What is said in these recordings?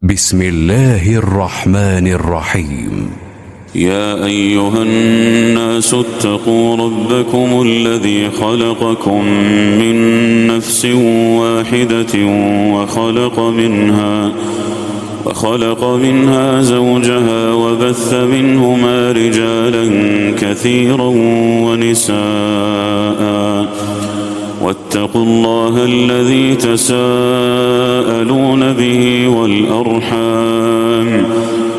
بسم الله الرحمن الرحيم. يا أيها الناس اتقوا ربكم الذي خلقكم من نفس واحدة وخلق منها زوجها وبث منهما رجالا كثيرا ونساء، واتقوا الله الذي تساءلون به والأرحام،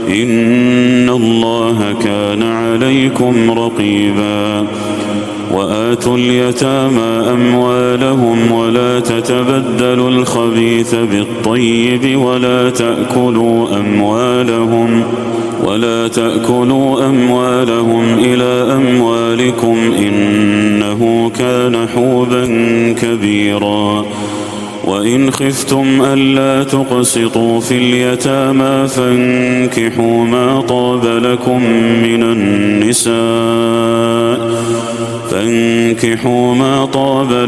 إن الله كان عليكم رقيبا. وآتوا اليتامى أموالهم ولا تتبدلوا الخبيث بالطيب ولا تأكلوا أموالهم إلى أموالكم إنه كان حوبا كبيرا. وإن خفتم ألا تقسطوا في اليتامى فانكحوا ما طاب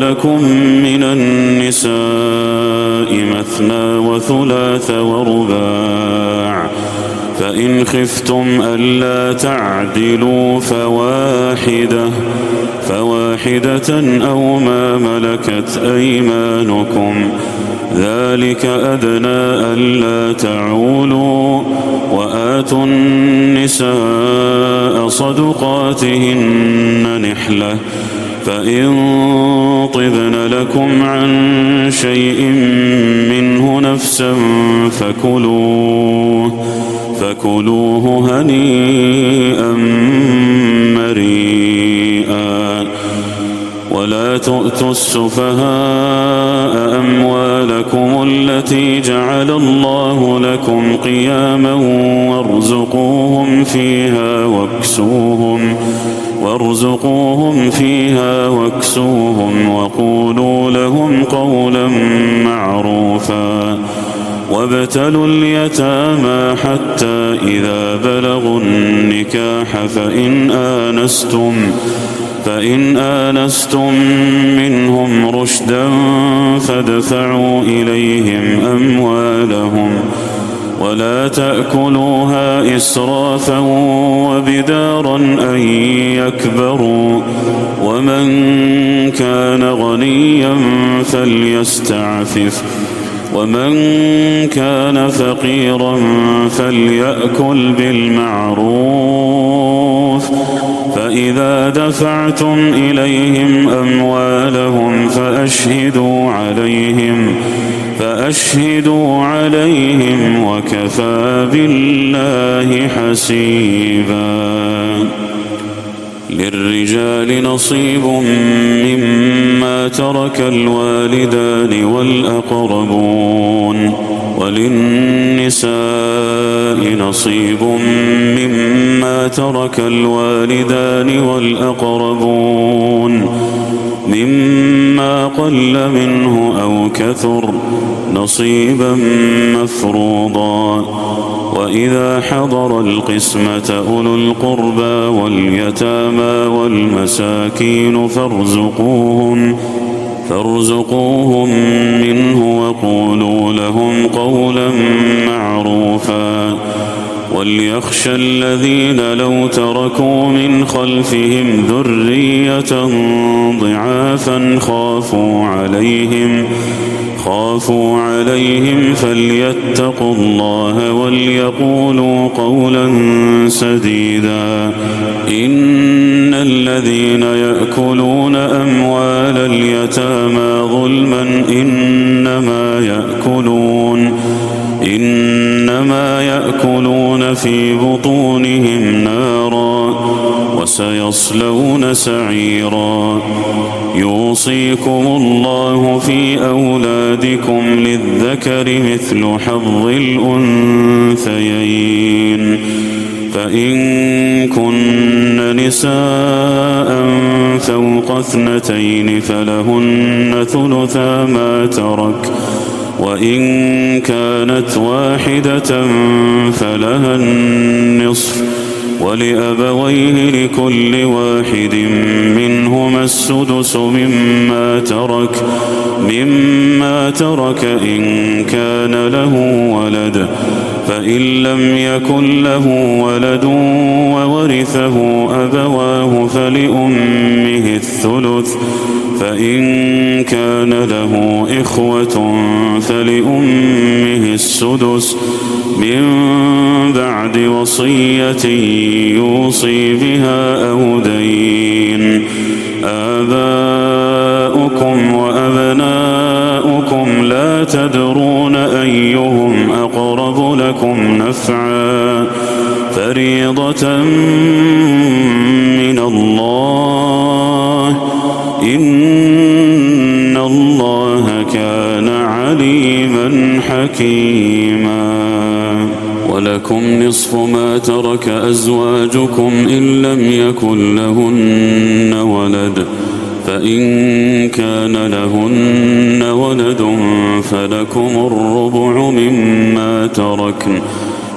لكم من النساء مثنى وثلاث ورباع، فإن خفتم ألا تعدلوا فواحدة أو ما ملكت أيمانكم، ذلك أدنى ألا تعولوا. وآتوا النساء صدقاتهن نحلة، فإن طبن لكم عن شيء منه نفسا فكلوه هنيئا مريئا. ولا تؤتوا السفهاء أموالكم التي جعل الله لكم قياما وارزقوهم فيها واكسوهم وقولوا لهم قولا معروفا. وابتلوا اليتامى حتى إذا بلغوا النكاح فإن آنستم منهم رشدا فادفعوا إليهم أموالهم ولا تأكلوها إسرافا وبدارا أن يكبروا. ومن كان غنيا فليستعفف، ومن كان فقيرا فليأكل بالمعروف. فإذا دفعتم إليهم أموالهم فأشهدوا عليهم وكفى بالله حسيبا. للرجال نصيب مما ترك الوالدان والأقربون، وللنساء نصيب مما ترك الوالدان والأقربون مما قل منه أو كثر نصيبا مفروضا. وإذا حضر القسمة أولو القربى واليتامى والمساكين فارزقوهم منه وقولوا لهم قولا معروفا. وليخشى الذين لو تركوا من خلفهم ذرية ضعافا خافوا عليهم فليتقوا الله وليقولوا قولا سديدا. إن الذين يأكلون أموال اليتامى ظلما إنما يأكلون في بطونهم نارا وسيصلون سعيرا. يوصيكم الله في أولادكم للذكر مثل حظ الأنثيين، فإن كن نساء فوق 2 فلهن ثلثا ما ترك، وإن كانت واحدة فلها النصف، ولأبويه لكل واحد منهما السدس مما ترك إن كان له ولد، فإن لم يكن له ولد وورثه أبواه فلأمه الثلث، فإن كان له إخوة فلأمه السدس من بعد وصية يوصي بها أو دين. آباؤكم وأبناؤكم لا تدرون أيهم أقرب لكم نفعا، فريضة من الله، إن الله كان عليما حكيما. ولكم نصف ما ترك أزواجكم إن لم يكن لهن ولد، فإن كان لهن ولد فلكم الربع مما تركن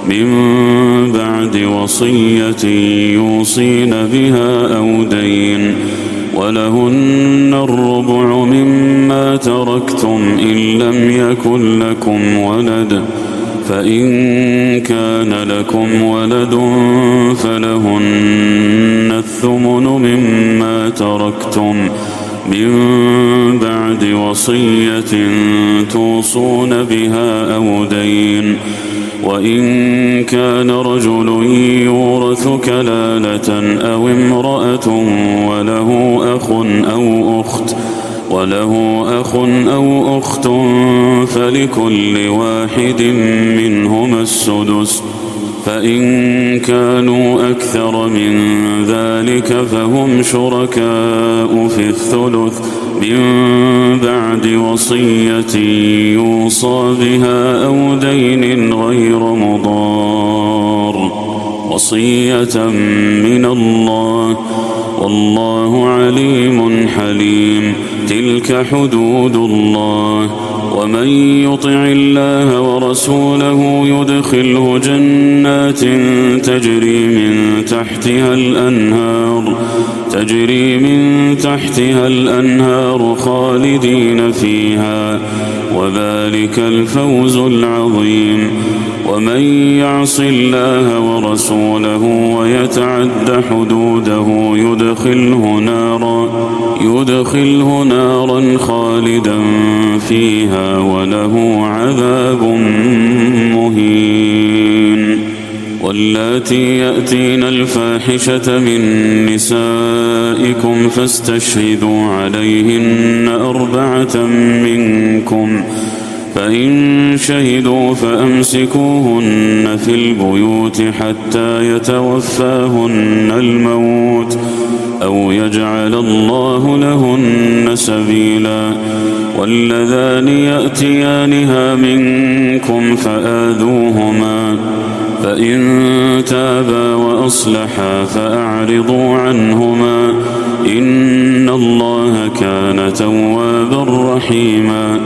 من بعد وصية يوصين بها أو دين، ولهن الربع مما تركتم إن لم يكن لكم ولد، فإن كان لكم ولد فلهن الثمن مما تركتم من بعد وصية توصون بها أو دين. وإن كان رجل يورث كلالة أو امرأة وله أخ أو أخت فلكل واحد منهما السدس، فإن كانوا أكثر من ذلك فهم شركاء في الثلث من بعد وصية يوصى بها أو دين غير مضار، وصية من الله، والله عليم حليم. تلك حدود الله، ومن يطع الله ورسوله يدخله جنات تجري من تحتها الأنهار خالدين فيها، وذلك الفوز العظيم. ومن يعص الله ورسوله ويتعد حدوده يدخله نارا خالدا فيها وله عذاب مهين. واللاتي يأتين الفاحشة من نسائكم فاستشهدوا عليهن 4 منكم، فإن شهدوا فأمسكوهن في البيوت حتى يتوفاهن الموت أو يجعل الله لهن سبيلا. واللذان يأتيانها منكم فآذوهما، فإن تابا وأصلحا فأعرضوا عنهما، إن الله كان توابا رحيما.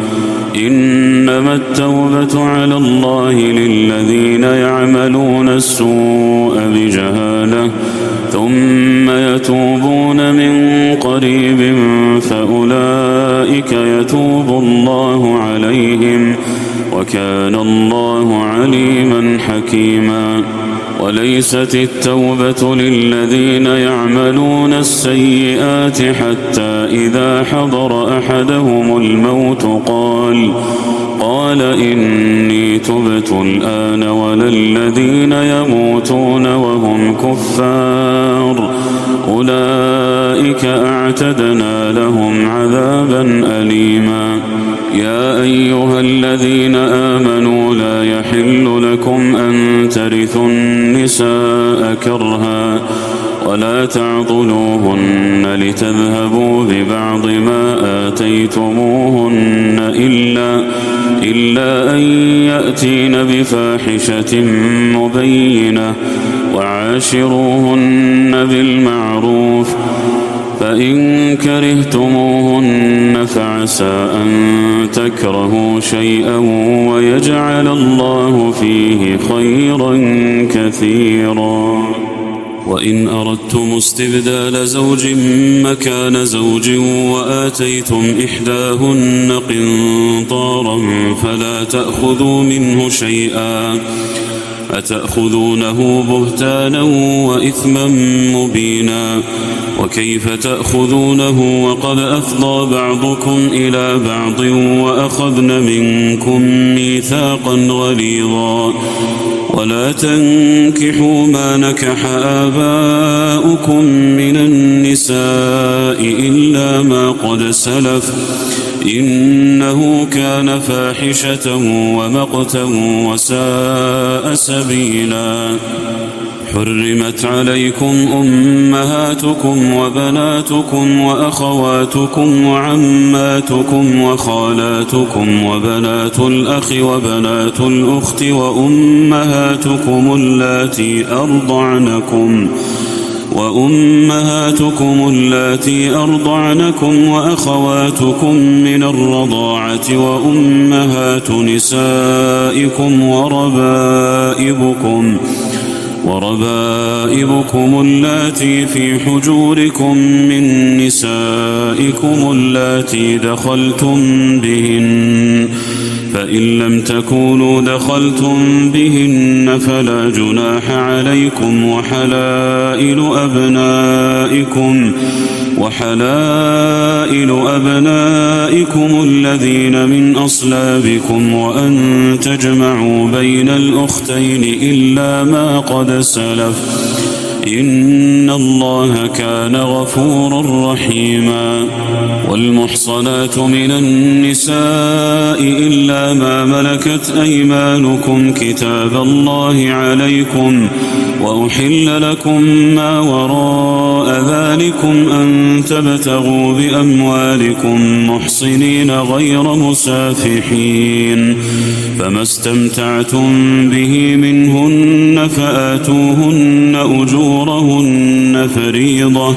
إنما التوبة على الله للذين يعملون السوء بجهالة ثم يتوبون من قريب فأولئك يتوب الله عليهم، وكان الله عليما حكيما. وليست التوبة للذين يعملون السيئات حتى إذا حضر أحدهم الموت قال إني تبت الآن، ولا الذين يموتون وهم كفار أولئك أعتدنا لهم عذابا أليما. يا أيها الذين آمنوا لا يحل لكم أن ترثوا النساء كرها ولا تعضلوهن لتذهبوا ببعض ما آتيتموهن إلا أن يأتين بفاحشة مبينة، وعاشروهن بالمعروف، فإن كرهتموهن فعسى أن تكرهوا شيئا ويجعل الله فيه خيرا كثيرا. وإن أردتم استبدال زوج مكان زوج وآتيتم إحداهن قنطارا فلا تأخذوا منه شيئا أتأخذونه بهتانا وإثما مبينا وكيف تأخذونه وقد أفضى بعضكم إلى بعض وأخذن منكم ميثاقا غليظا ولا تنكحوا ما نكح آباؤكم من النساء إلا ما قد سلف إنه كان فاحشة ومقتا وساء سبيلا حرمت عليكم أمهاتكم وبناتكم وأخواتكم وعماتكم وخالاتكم وبنات الأخ وبنات الأخت وأمهاتكم اللاتي أرضعنكم وأخواتكم من الرضاعة وأمهات نسائكم وربائبكم اللاتي في حجوركم من نسائكم اللاتي دخلتم بهن فإن لم تكونوا دخلتم بهن فلا جناح عليكم وحلائل أبنائكم الذين من أصلابكم وأن تجمعوا بين الأختين إلا ما قد سلف إن الله كان غفورا رحيما والمحصنات من النساء إلا ما ملكت أيمانكم كتاب الله عليكم وأحل لكم ما وراء ذلكم أن تبتغوا بأموالكم محصنين غير مسافحين فما استمتعتم به منهن فآتوهن أجورهن فريضة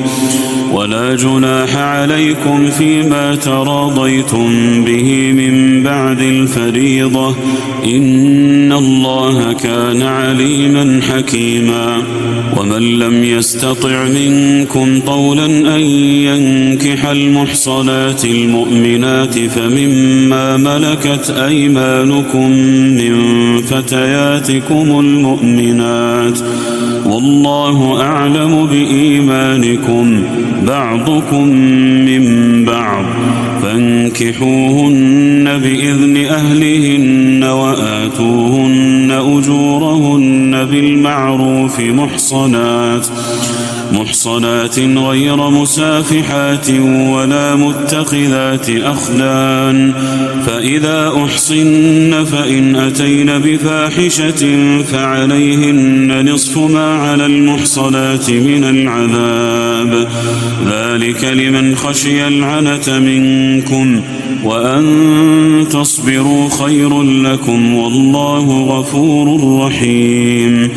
ولا جناح عليكم فيما تراضيتم به من بعد الفريضة إن الله كان عليما حكيما ومن لم يستطع منكم طولا أن ينكح المحصنات المؤمنات فمما ملكت أيمانكم من فتياتكم المؤمنات والله أعلم بإيمانكم بعضكم من بعض فانكحوهن بإذن أهلهن وآتوهن أجورهن بالمعروف محصنات غير مسافحات ولا متخذات أخدان فإذا أحصن فإن أتين بفاحشة فعليهن نصف ما على المحصنات من العذاب ذلك لمن خشي العنة منكم وأن تصبروا خير لكم والله غفور رحيم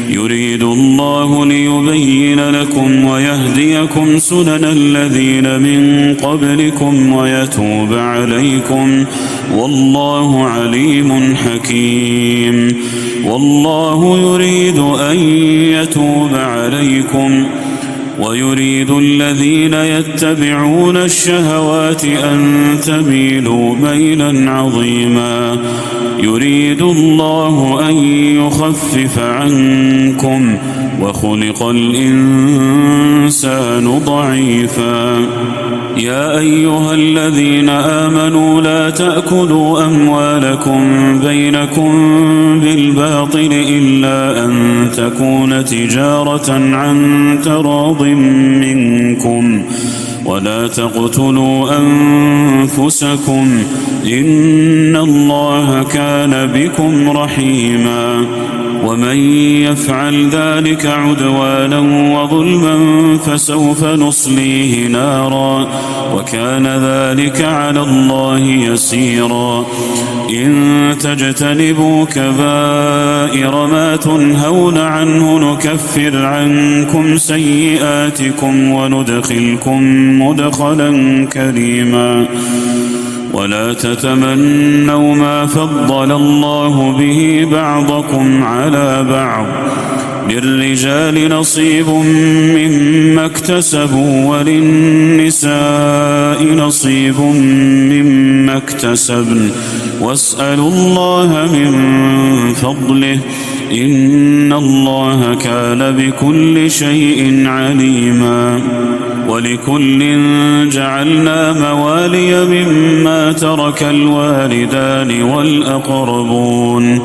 يريد الله ليبين لكم ويهديكم سنن الذين من قبلكم ويتوب عليكم والله عليم حكيم والله يريد أن يتوب عليكم ويريد الذين يتبعون الشهوات أن تميلوا ميلا عظيما يريد الله أن يخفف عنكم وخلق الإنسان ضعيفا يا أيها الذين آمنوا لا تأكلوا أموالكم بينكم بالباطل إلا أن تكون تجارة عن تراض منكم ولا تقتلوا أنفسكم إن الله كان بكم رحيما ومن يفعل ذلك عدوانا وظلما فسوف نصليه نارا وكان ذلك على الله يسيرا إن تجتنبوا كبائر ما تنهون عنه نكفر عنكم سيئاتكم وندخلكم مدخلا كريما ولا تتمنوا ما فضل الله به بعضكم على بعض للرجال نصيب مما اكتسبوا وللنساء نصيب مما اكتسبن واسألوا الله من فضله إن الله كان بكل شيء عليما. ولكل جعلنا موالي مما ترك الوالدان والأقربون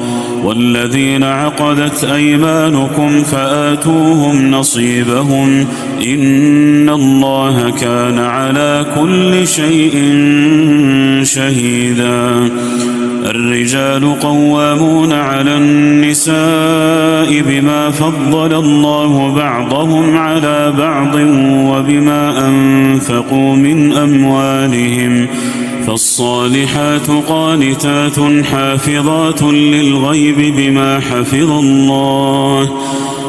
والذين عقدت أيمانكم فآتوهم نصيبهم إن الله كان على كل شيء شهيدا. الرجال قوامون على النساء بما فضل الله بعضهم على بعض وبما أنفقوا من أموالهم فالصالحات قانتات حافظات للغيب بما حفظ الله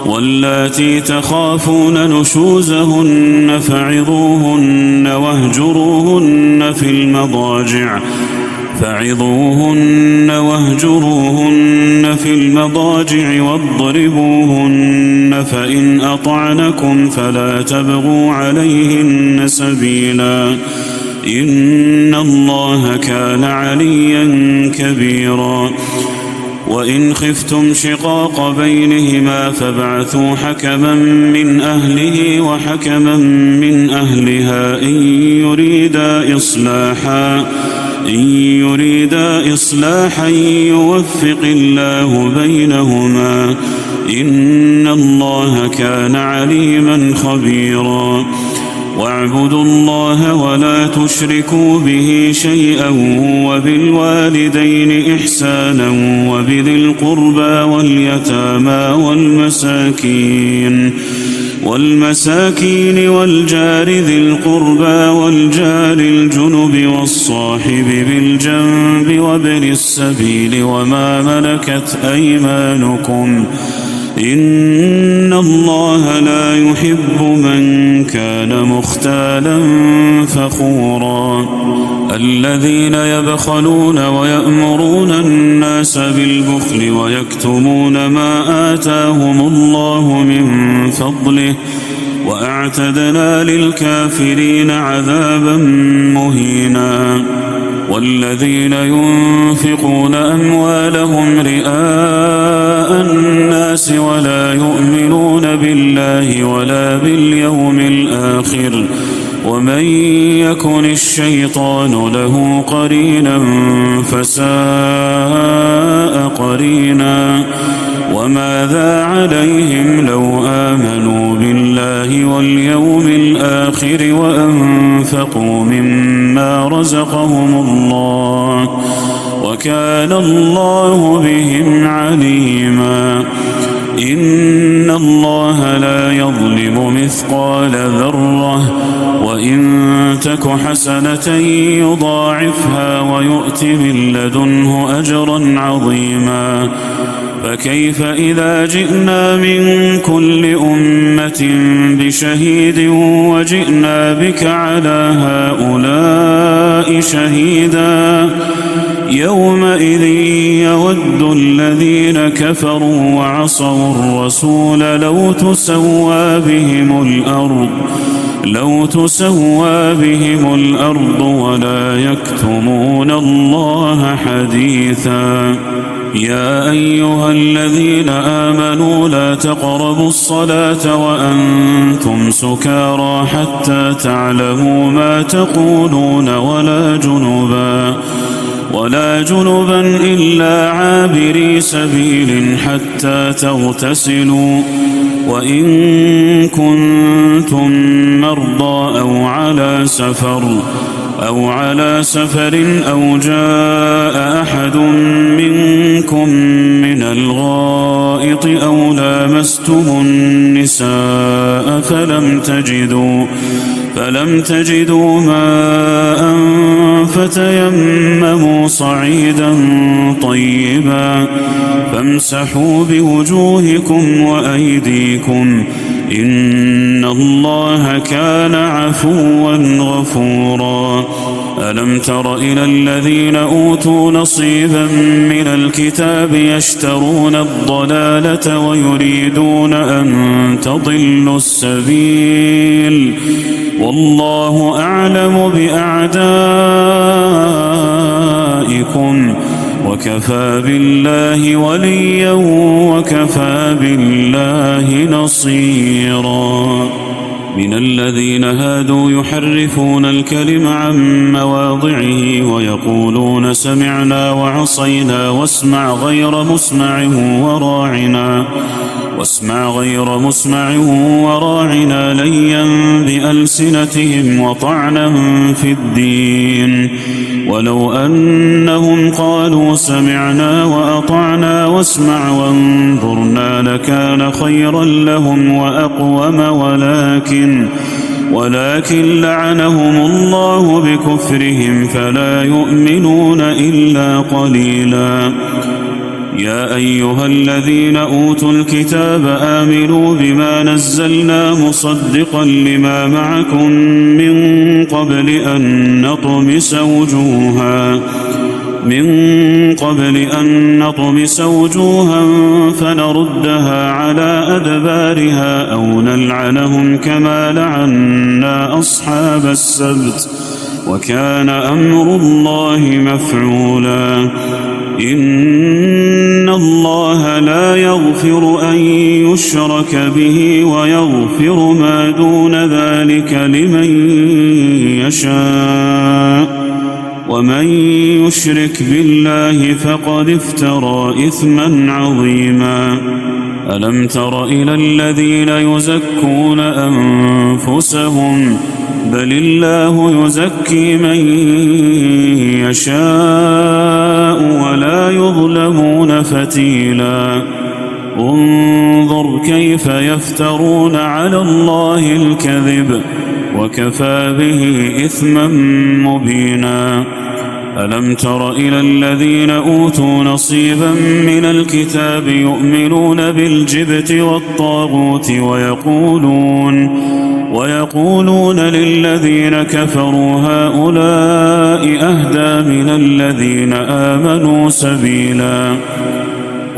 واللاتي تخافون نشوزهن فعظوهن واهجروهن في المضاجع واضربوهن فإن أطعنكم فلا تبغوا عليهن سبيلا إن الله كان عليا كبيرا. وإن خفتم شقاق بينهما فابعثوا حكما من أهله وحكما من أهلها إن يريدا إصلاحا يوفق الله بينهما إن الله كان عليما خبيرا. واعبدوا الله ولا تشركوا به شيئا وبالوالدين إحسانا وبذي القربى واليتامى والمساكين والجار ذي القربى والجار الجنب والصاحب بالجنب وابن السبيل وما ملكت أيمانكم إن الله لا يحب من كان مختالا فخورا. الذين يبخلون ويأمرون الناس بالبخل ويكتمون ما آتاهم الله من فضله وأعتدنا للكافرين عذابا مهينا. والذين ينفقون أموالهم رئاء الناس ولا يؤمنون بالله ولا باليوم الآخر ومن يكن الشيطان له قرينا فساء قرينا. وماذا عليهم لو آمنوا بالله واليوم الآخر وأنفقوا مما رزقهم الله وكان الله بهم عليما. إن الله لا يظلم مثقال ذرة وإن تك حسنة يضاعفها ويؤت من لدنه أجرا عظيما. فكيف إذا جئنا من كل أمة بشهيد وجئنا بك على هؤلاء شهيدا يومئذ يود الذين كفروا وعصوا الرسول لو تسوى بهم الأرض ولا يكتمون الله حديثا. يا أيها الذين آمنوا لا تقربوا الصلاة وأنتم سكارى حتى تعلموا ما تقولون ولا جنبا إلا عابري سبيل حتى تغتسلوا وإن كنتم مرضى أو على سفر أو جاء أحد منكم من الغائط أو لامستم النساء فلم تجدوا ماء فتيمموا صعيدا طيبا فامسحوا بوجوهكم وأيديكم إن الله كان عفوا غفورا. ألم تر إلى الذين أوتوا نصيبا من الكتاب يشترون الضلالة ويريدون أن تضلوا السبيل والله أعلم بأعدائكم وكفى بالله وليا وكفى بالله نصيرا. من الذين هادوا يحرفون الكلم عن مواضعه ويقولون سمعنا وعصينا واسمع غير مسمع وراعنا ليا بألسنتهم وطعنا في الدين ولو أنهم قالوا سمعنا وأطعنا واسمع وانظرنا لكان خيرا لهم وأقوم ولكن لعنهم الله بكفرهم فلا يؤمنون إلا قليلا. يا أيها الذين أوتوا الكتاب آمنوا بما نزلنا مصدقا لما معكم من قبل أن نطمس وجوها فنردها على أدبارها أو نلعنهم كما لعنا أصحاب السبت وكان أمر الله مفعولا. إن الله لا يغفر أن يشرك به ويغفر ما دون ذلك لمن يشاء ومن يشرك بالله فقد افترى إثما عظيما. ألم تر إلى الذين يزكون أنفسهم بل الله يزكي من يشاء ولا يظلمون فتيلا. انظر كيف يفترون على الله الكذب وكفى به إثما مبينا. ألم تر إلى الذين أوتوا نصيبا من الكتاب يؤمنون بالجبت والطاغوت ويقولون للذين كفروا هؤلاء أهدى من الذين آمنوا سبيلا.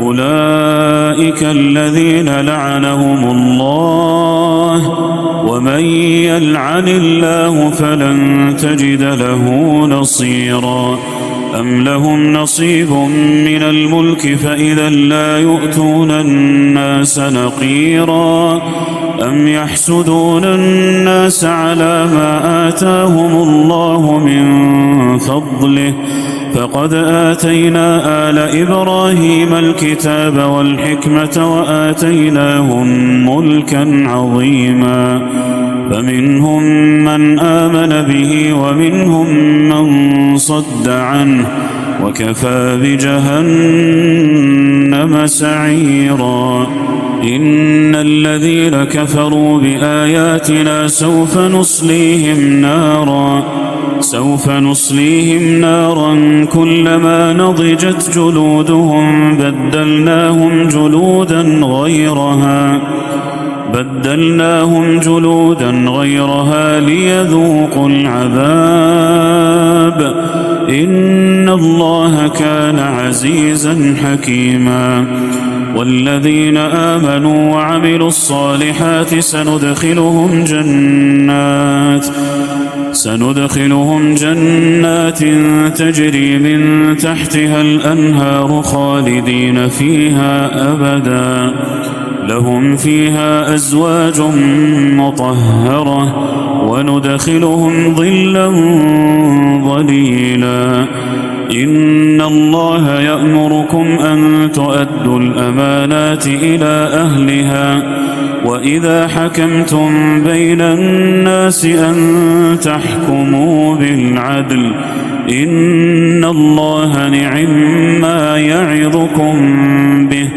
أولئك الذين لعنهم الله ومن يلعن الله فلن تجد له نصيرا. أم لهم نصيب من الملك فإذا لا يؤتون الناس نقيرا أم يحسدون الناس على ما آتاهم الله من فضله فقد آتينا آل إبراهيم الكتاب والحكمة وآتيناهم ملكا عظيما. فمنهم من آمن به ومنهم من صد عنه وكفى بجهنم سعيرا. إن الذين كفروا بآياتنا سوف نصليهم نارا كلما نضجت جلودهم بدلناهم جلودا غيرها ليذوقوا العذاب إن الله كان عزيزا حكيما. والذين آمنوا وعملوا الصالحات سندخلهم جنات تجري من تحتها الأنهار خالدين فيها أبدا لهم فيها أزواج مطهرة وندخلهم ظلا ظليلا. إن الله يأمركم أن تؤدوا الأمانات إلى أهلها وإذا حكمتم بين الناس أن تحكموا بالعدل إن الله نعما يعظكم به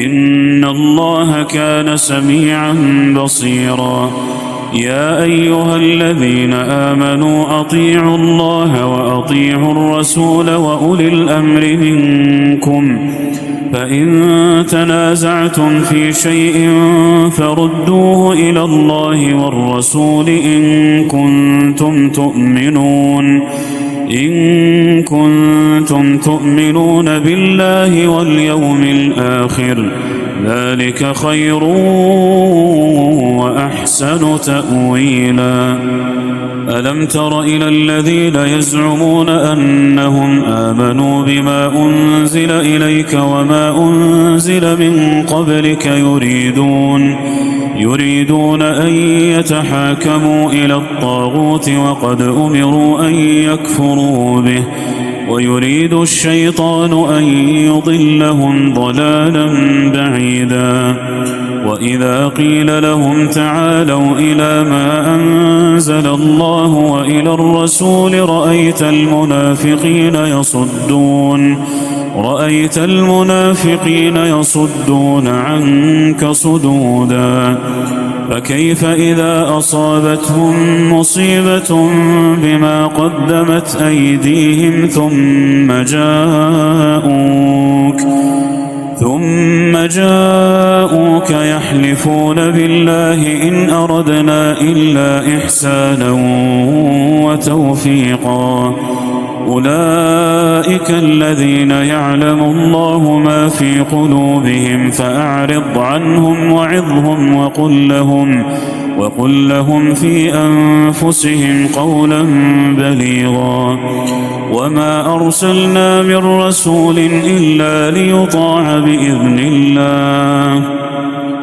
إن الله كان سميعا بصيرا. يا أيها الذين آمنوا أطيعوا الله وأطيعوا الرسول وأولي الأمر منكم فإن تنازعتم في شيء فردوه إلى الله والرسول إن كنتم تؤمنون إن كنتم تؤمنون بالله واليوم الآخر ذلك خير وأحسن تأويلا. ألم تر إلى الذين يزعمون أنهم آمنوا بما أنزل إليك وما أنزل من قبلك يريدون أن يتحاكموا إلى الطاغوت وقد أمروا أن يكفروا به ويريد الشيطان أن يضلهم ضلالا بعيدا. وإذا قيل لهم تعالوا إلى ما أنزل الله وإلى الرسول رأيت المنافقين يصدون عنك صدودا. فكيف إذا أصابتهم مصيبة بما قدمت أيديهم ثم جاءوك يحلفون بالله إن أردنا إلا إحسانا وتوفيقا. أولئك الذين يعلم الله ما في قلوبهم فأعرض عنهم وعظهم وقل لهم في أنفسهم قولا بليغا. وما أرسلنا من رسول إلا ليطاع بإذن الله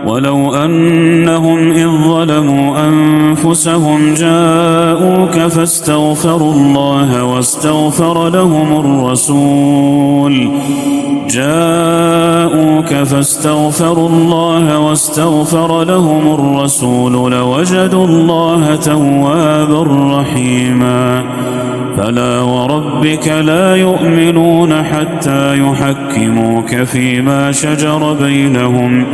ولو أنهم إذ ظلموا أنفسهم جاءوك فاستغفروا الله واستغفر لهم الرسول لوجدوا الله توابا رحيما. فلا وربك لا يؤمنون حتى يحكموك فيما شجر بينهم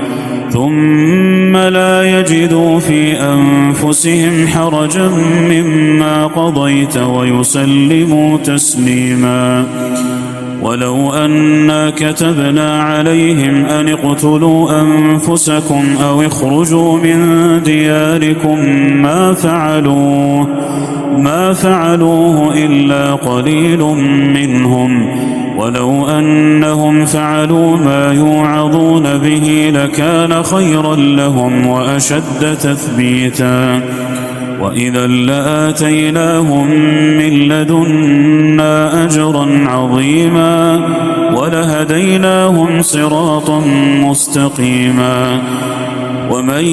ثم لا يجدوا في أنفسهم حرجا مما قضيت ويسلموا تسليما. ولو أنا كتبنا عليهم أن اقتلوا أنفسكم أو اخرجوا من دياركم ما فعلوه إلا قليل منهم ولو أنهم فعلوا ما يوعظون به لكان خيرا لهم وأشد تثبيتا. وإذا لآتيناهم من لدنا أجرا عظيما ولهديناهم صراطا مستقيما. ومن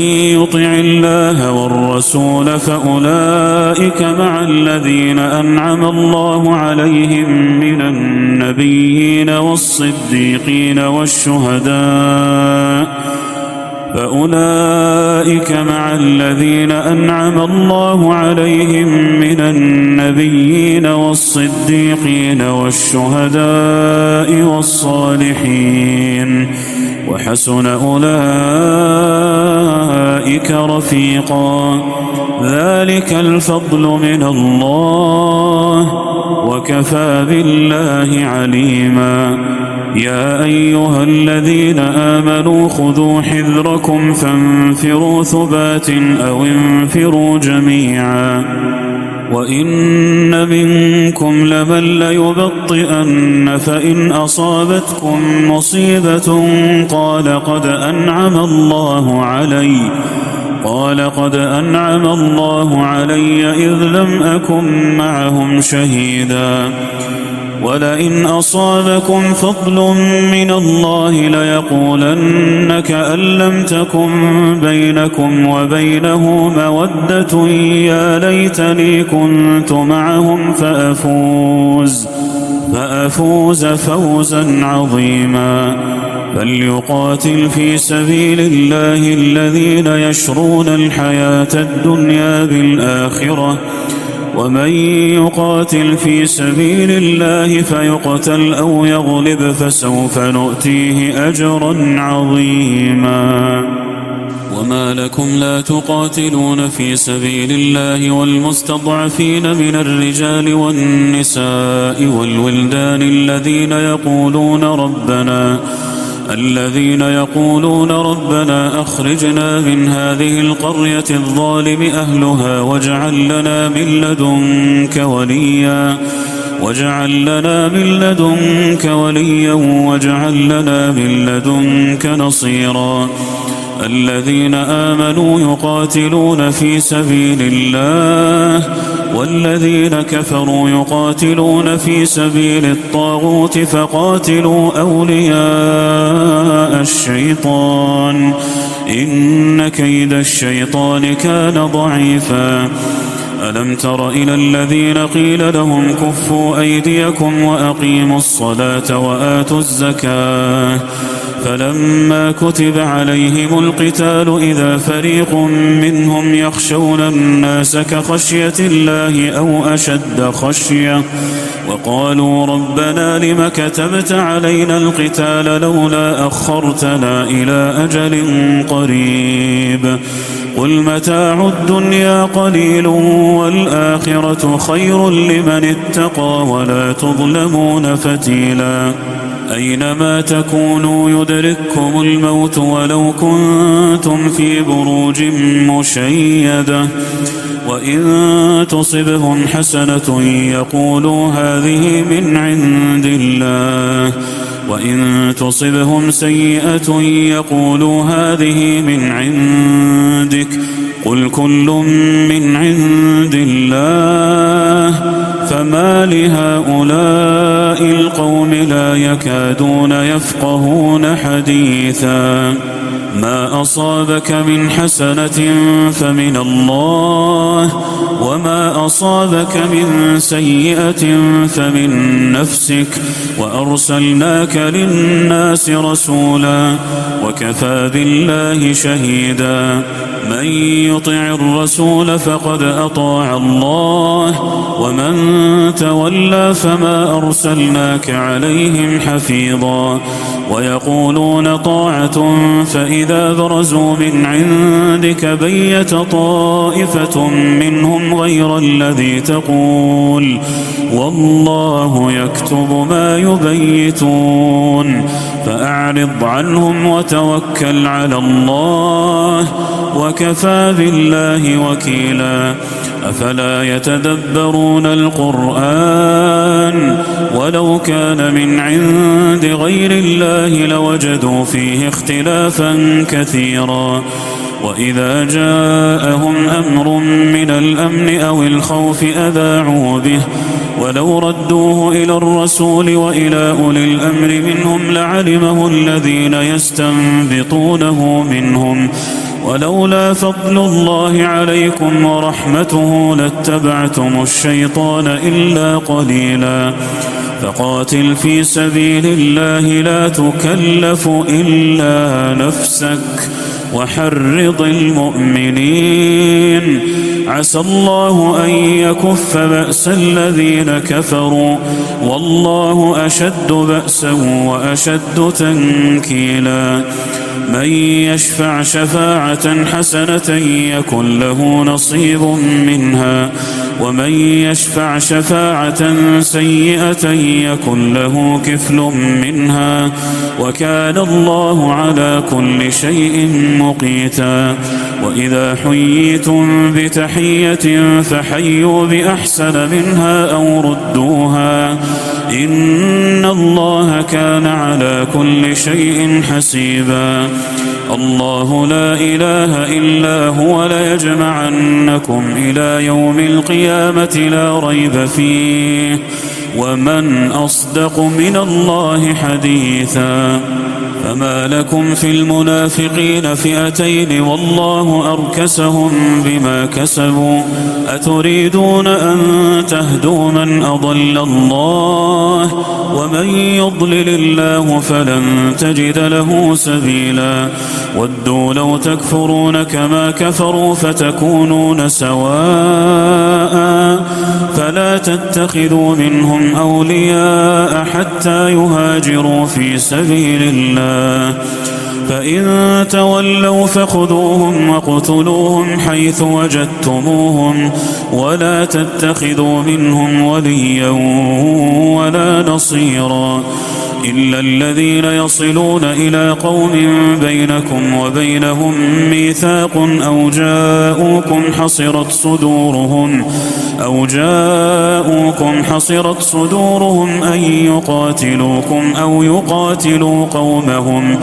يطع الله والرسول فأولئك مع الذين أنعم الله عليهم من النبيين والصديقين والشهداء والصالحين وحسن أولئك رفيقا. ذلك الفضل من الله وكفى بالله عليما. يا أيها الذين آمنوا خذوا حذركم فانفروا ثبات أو انفروا جميعا. وإن منكم لمن ليبطئن فإن أصابتكم مصيبة قال قد أنعم الله علي إذ لم أكن معهم شهيدا. ولئن أصابكم فضل من الله ليقولن كأن لم تكن بينكم وبينه مودة يا ليتني كنت معهم فأفوز فوزا عظيما. فليقاتل في سبيل الله الذين يشرون الحياة الدنيا بالآخرة ومن يقاتل في سبيل الله فيقتل أو يغلب فسوف نؤتيه أجرا عظيما. وما لكم لا تقاتلون في سبيل الله والمستضعفين من الرجال والنساء والولدان الذين يقولون ربنا أخرجنا من هذه القرية الظالم أهلها واجعل لنا من لدنك وليا واجعل لنا من لدنك وليا واجعل لنا من لدنك نصيرا. الذين آمنوا يقاتلون في سبيل الله والذين كفروا يقاتلون في سبيل الطاغوت فقاتلوا أولياء الشيطان إن كيد الشيطان كان ضعيفا. ألم تر إلى الذين قيل لهم كفوا أيديكم وأقيموا الصلاة وآتوا الزكاة فلما كتب عليهم القتال إذا فريق منهم يخشون الناس كخشية الله أو أشد خشية وقالوا ربنا لم كتبت علينا القتال لولا أخرتنا إلى أجل قريب قل متاع الدنيا قليل والآخرة خير لمن اتقى ولا تظلمون فتيلا. أينما تكونوا يدرككم الموت ولو كنتم في بروج مشيدة وإن تصبهم حسنة يقولوا هذه من عند الله وإن تصبهم سيئة يقولوا هذه من عندك قل كل من عند الله فما لهؤلاء القوم لا يكادون يفقهون حديثا. ما أصابك من حسنة فمن الله وما أصابك من سيئة فمن نفسك وأرسلناك للناس رسولا وكفى بالله شهيدا. من يطع الرسول فقد أطاع الله ومن تولى فما أرسلناك عليهم حفيظا. ويقولون طاعة فإذا برزوا من عندك بيت طائفة منهم غير الذي تقول والله يكتب ما يبيتون فأعرض عنهم وتوكل على الله وكفى بالله وكيلا. أفلا يتدبرون القرآن ولو كان من عند غير الله لوجدوا فيه اختلافا كثيرا. وإذا جاءهم أمر من الأمن أو الخوف أذاعوا به ولو ردوه إلى الرسول وإلى أولي الأمر منهم لعلمه الذين يستنبطونه منهم ولولا فضل الله عليكم ورحمته لاتبعتم الشيطان إلا قليلا. فقاتل في سبيل الله لا تكلف إلا نفسك وحرض المؤمنين عسى الله أن يكف بأس الذين كفروا والله أشد بأسا وأشد تنكيلا. من يشفع شفاعة حسنة يكن له نصيب منها ومن يشفع شفاعة سيئة يكن له كفل منها وكان الله على كل شيء مقيتا. وإذا حييتم بتحية فحيوا بأحسن منها أو ردوها إن الله كان على كل شيء حسيبا. الله لا إله إلا هو ليجمعنكم إلى يوم القيامة لا ريب فيه ومن أصدق من الله حديثا. فما لكم في المنافقين فئتين والله أركسهم بما كسبوا أتريدون أن تهدوا من أضل الله ومن يضلل الله فلن تجد له سبيلا. ودوا لو تكفرون كما كفروا فتكونون سواء فلا تتخذوا منهم أولياء حتى يهاجروا في سبيل الله فإن تولوا فخذوهم واقتلوهم حيث وجدتموهم ولا تتخذوا منهم وليا ولا نصيرا. إلا الذين يصلون إلى قوم بينكم وبينهم ميثاق أو جاءوكم حصرت صدورهم أن يقاتلوكم أو يقاتلوا قومهم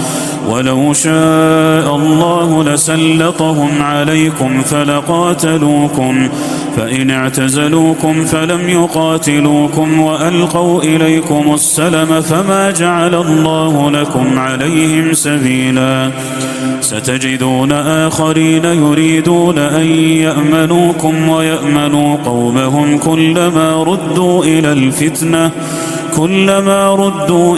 ولو شاء الله لسلطهم عليكم فلقاتلوكم فإن اعتزلوكم فلم يقاتلوكم وألقوا إليكم السلم فما جعل الله لكم عليهم سبيلا ستجدون آخرين يريدون أن يأمنوكم ويأمنوا قومهم كلما ردوا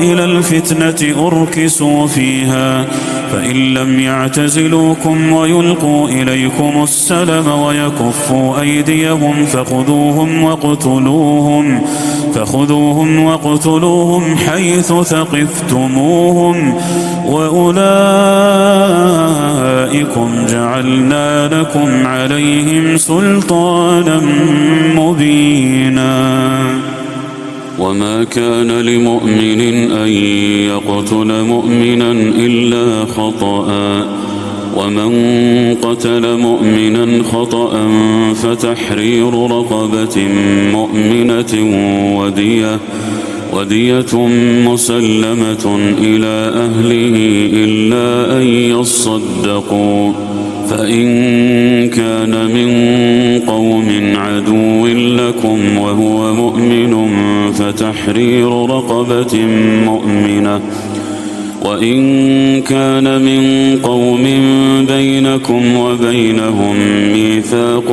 إلى الفتنة أركسوا فيها فإن لم يعتزلوكم ويلقوا إليكم السلم ويكفوا أيديهم فخذوهم واقتلوهم حيث ثقفتموهم وأولئكم جعلنا لكم عليهم سلطانا مبينا وما كان لمؤمن أن يقتل مؤمنا إلا خطأ ومن قتل مؤمنا خطأ فتحرير رقبة مؤمنة ودية مسلمة إلى أهله إلا أن يصدقوا فإن كان من قوم عدو لكم وهو مؤمن فتحرير رقبة مؤمنة وإن كان من قوم بينكم وبينهم ميثاق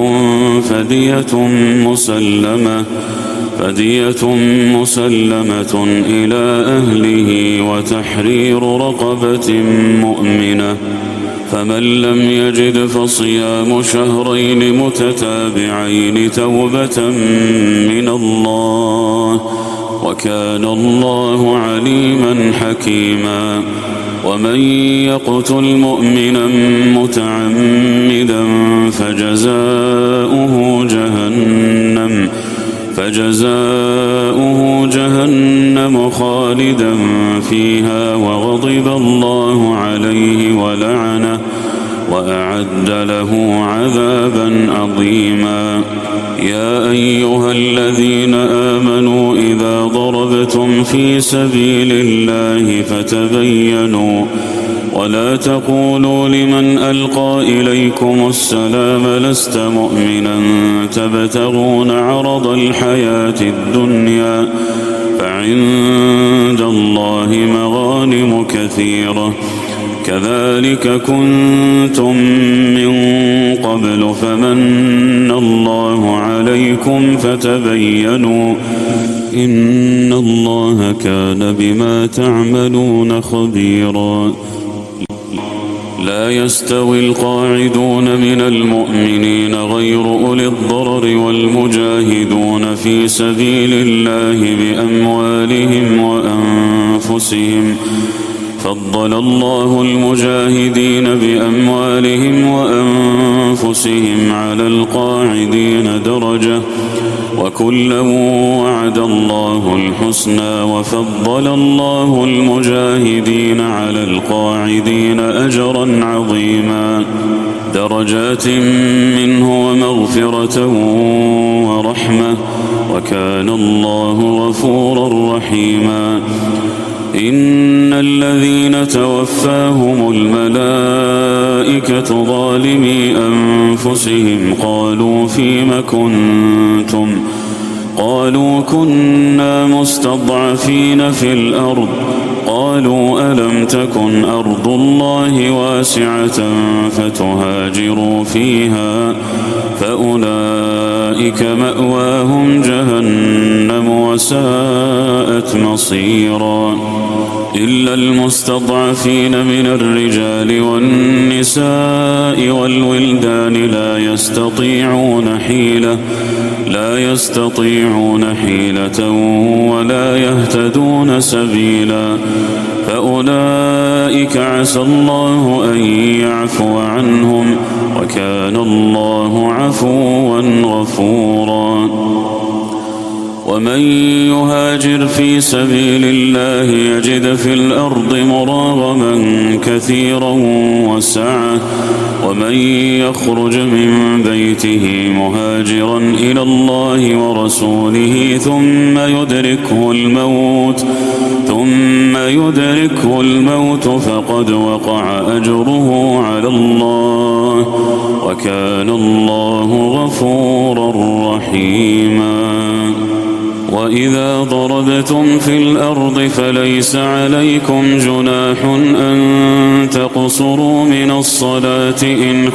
فدية مسلمة إلى أهله وتحرير رقبة مؤمنة فمن لم يجد فصيام شهرين متتابعين توبة من الله وكان الله عليما حكيما ومن يقتل مؤمنا متعمدا فجزاؤه جهنم خالدا فيها وغضب الله عليه ولعنه وأعد له عذابا عظيما يا أيها الذين آمنوا إذا ضربتم في سبيل الله فتبينوا ولا تقولوا لمن ألقى إليكم السلام لست مؤمنا تبتغون عرض الحياة الدنيا فعند الله مغانم كثيرة كذلك كنتم من قبل فمن الله عليكم فتبينوا إن الله كان بما تعملون خبيرا لا يستوي القاعدون من المؤمنين غير أولي الضرر والمجاهدون في سبيل الله بأموالهم وأنفسهم فضل الله المجاهدين بأموالهم وأنفسهم على القاعدين درجة وكلا وعد الله الحسنى وفضل الله المجاهدين على القاعدين أجرا عظيما درجات منه ومغفرة ورحمة وكان الله غفورا رحيما إن الذين توفاهم الملائكة ظالمي أنفسهم قالوا فيم كنتم قالوا كنا مستضعفين في الأرض قالوا ألم تكن أرض الله واسعة فتهاجروا فيها فأولئك مأواهم جهنم وساءت مصيرا إلا المستضعفين من الرجال والنساء والولدان لا يستطيعون حيلة ولا يهتدون سبيلا فأولئك عسى الله أن يعفو عنهم وكان الله عفوا غفورا ومن يهاجر في سبيل الله يجد في الأرض مراغما كثيرا وسعة ومن يخرج من بيته مهاجرا إلى الله ورسوله ثم يدركه الموت فقد وقع أجره على الله وكان الله غفورا رحيما. وإذا ضربتم في الأرض فليس عليكم جناح أن تقصروا من الصلاة إن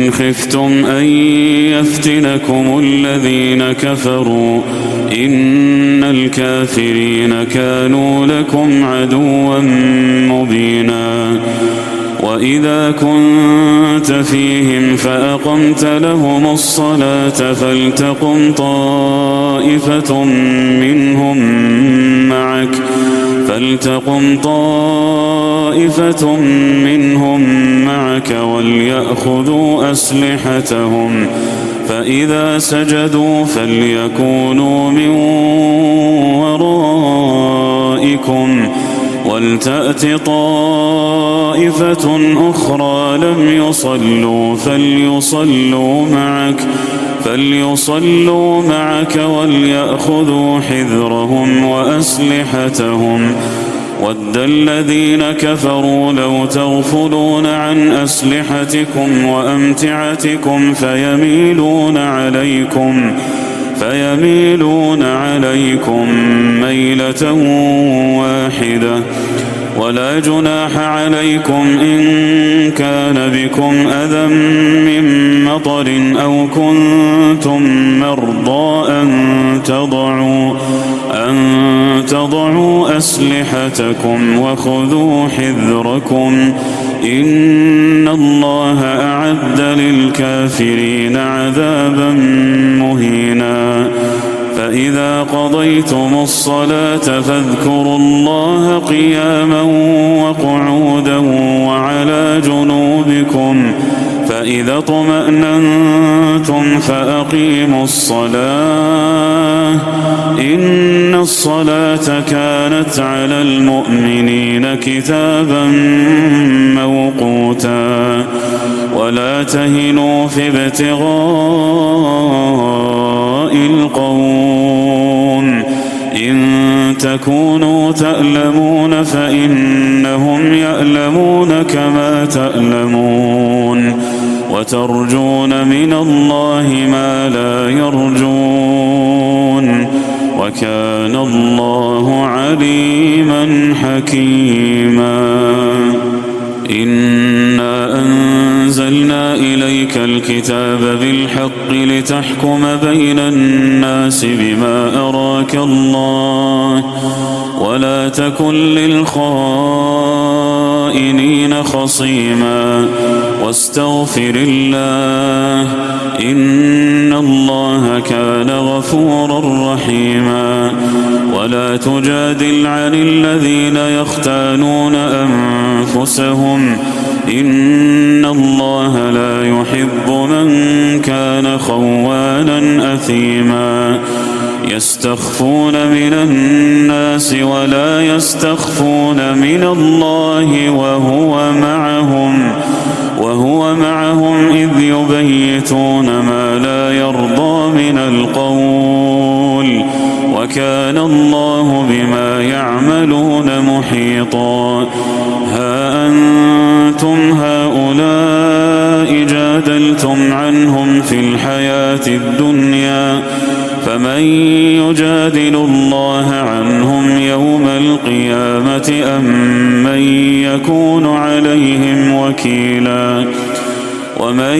خفتم أن يفتنكم الذين كفروا إن الكافرين كانوا لكم عدوا مبينا. وإذا كنت فيهم فأقمت لهم الصلاة فلتقم طائفة منهم معك وليأخذوا أسلحتهم فإذا سجدوا فليكونوا من ورائكم ولتأت طائفة أخرى لم يصلوا فليصلوا معك وليأخذوا حذرهم وأسلحتهم. ود الذين كفروا لو تغفلون عن أسلحتكم وأمتعتكم فيميلون عليكم ميلة واحدة. ولا جناح عليكم إن كان بكم أذى من مطر أو كنتم مرضى أن تضعوا أسلحتكم وخذوا حذركم إن الله أعد للكافرين عذابا مهينا. فإذا قضيتم الصلاة فاذكروا الله قياما وقعودا وعلى جنوبكم فإذا اطمأننتم فأقيموا الصلاة إن الصلاة كانت على المؤمنين كتابا موقوتا. ولا تهنوا في ابتغاء القوم إن تكونوا تألمون فإنهم يألمون كما تألمون وترجون من الله ما لا يرجون وكان الله عليما حكيما. إنا أنزلنا إليك الكتاب بالحق لتحكم بين الناس بما أراك الله ولا تكن للخائنين خصيما واستغفر الله إن الله كان غفورا رحيما. ولا تجادل عن الذين يختانون أنفسهم إن الله لا يحب من كان خوانا أثيما. يستخفون من الناس ولا يستخفون من الله وهو معهم إذ يبيتون ما لا يرضى من القول وكان الله بما يعملون محيطا. ها أنتم هؤلاء جادلتم عنهم في الحياة الدنيا فمن يجادل الله عنهم يوم القيامة أم من يكون عليهم وكيلا. ومن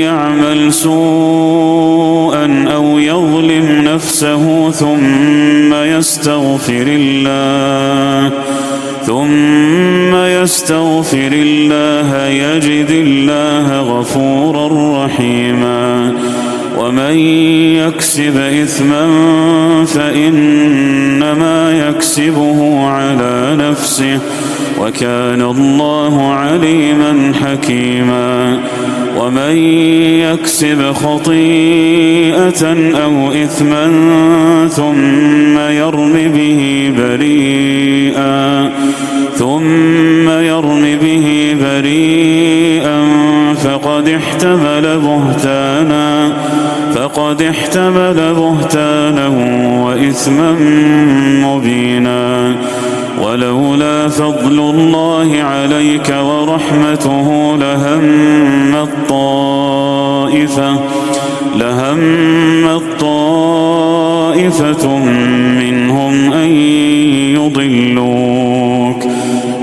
يعمل سوءا أو يظلم نفسه ثم يستغفر الله يجد الله غفورا رحيما. ومن يكسب إثما فإنما يكسبه على نفسه وكان الله عليما حكيما. ومن يكسب خطيئة أو إثما ثم يرم به بريئا فقد احتمل بهتانا وإثما مبينا. ولولا فضل الله عليك ورحمته لهمت طائفة منهم أن يضلوك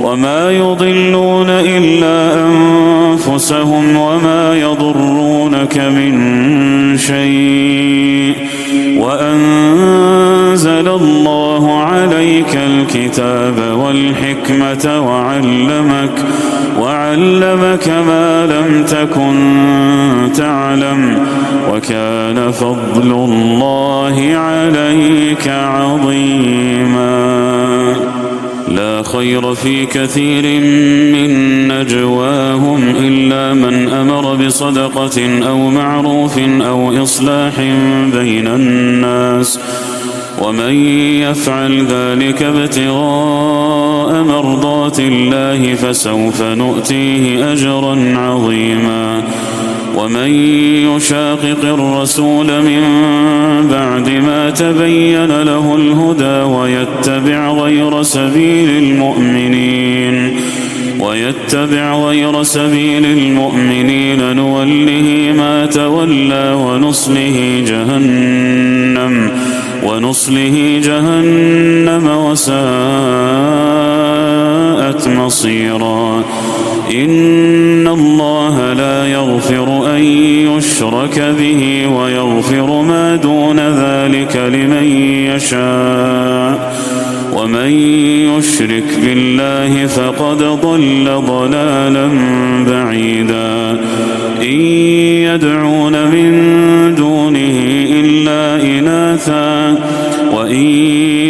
وما يضلون إلا أنفسهم وما يضرونك من شيء. وأنزل الله عليك الكتاب والحكمة وعلمك ما لم تكن تعلم وكان فضل الله عليك عظيما. لا خير في كثير من نجواهم إلا من أمر بصدقة أو معروف أو إصلاح بين الناس ومن يفعل ذلك ابتغاء مرضات الله فسوف نؤتيه أجرا عظيما. ومن يشاقق الرسول من بعد ما تبين له الهدى ويتبع غير سبيل المؤمنين نوله ما تولى ونصله جهنم وساءت مصيرا. إن الله لا يغفر أن يشرك به ويغفر ما دون ذلك لمن يشاء ومن يشرك بالله فقد ضل ضلالا بعيدا. إن يدعون من دونه إلا إناثا وإن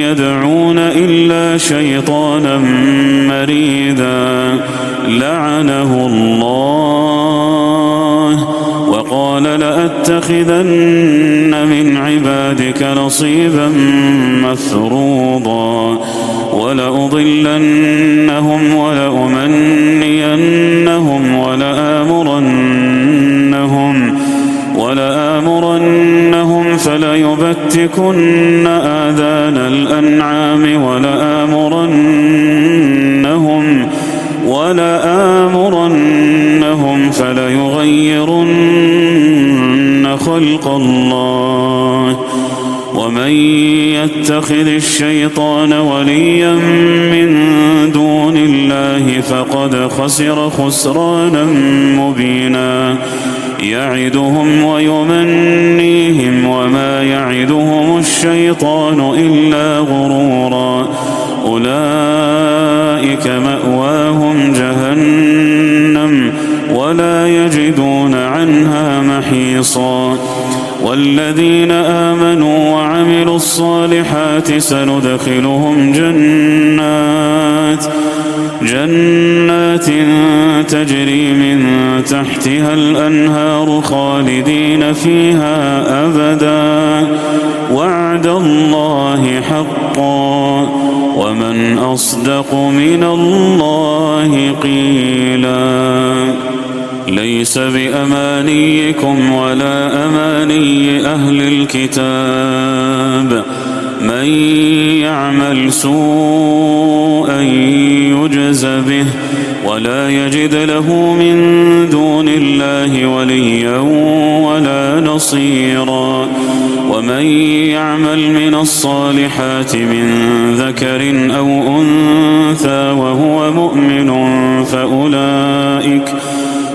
يدعون إلا شيطانا مريدا لعنه الله وقال لأتخذن من عبادك نصيبا مفروضا ولأضلنهم ولأمنينهم ولآمرنهم فليبتكن آذان الأنعام ولآمرنهم فليغيرن خلق الله. ومن يتخذ الشيطان وليا من دون الله فقد خسر خسرانا مبينا. يعدهم ويمنيهم وما يعدهم الشيطان إلا غرورا. أولئك مأواهم جهنم ولا يجدون عنها محيصا. والذين آمنوا وعملوا الصالحات سندخلهم جنات تجري من تحتها الأنهار خالدين فيها أبدا وعد الله حقا ومن أصدق من الله قيلا. ليس بأمانيكم ولا أماني أهل الكتاب من يعمل سوءا يجز به ولا يجد له من دون الله وليا ولا نصيرا. ومن يعمل من الصالحات من ذكر أو أنثى وهو مؤمن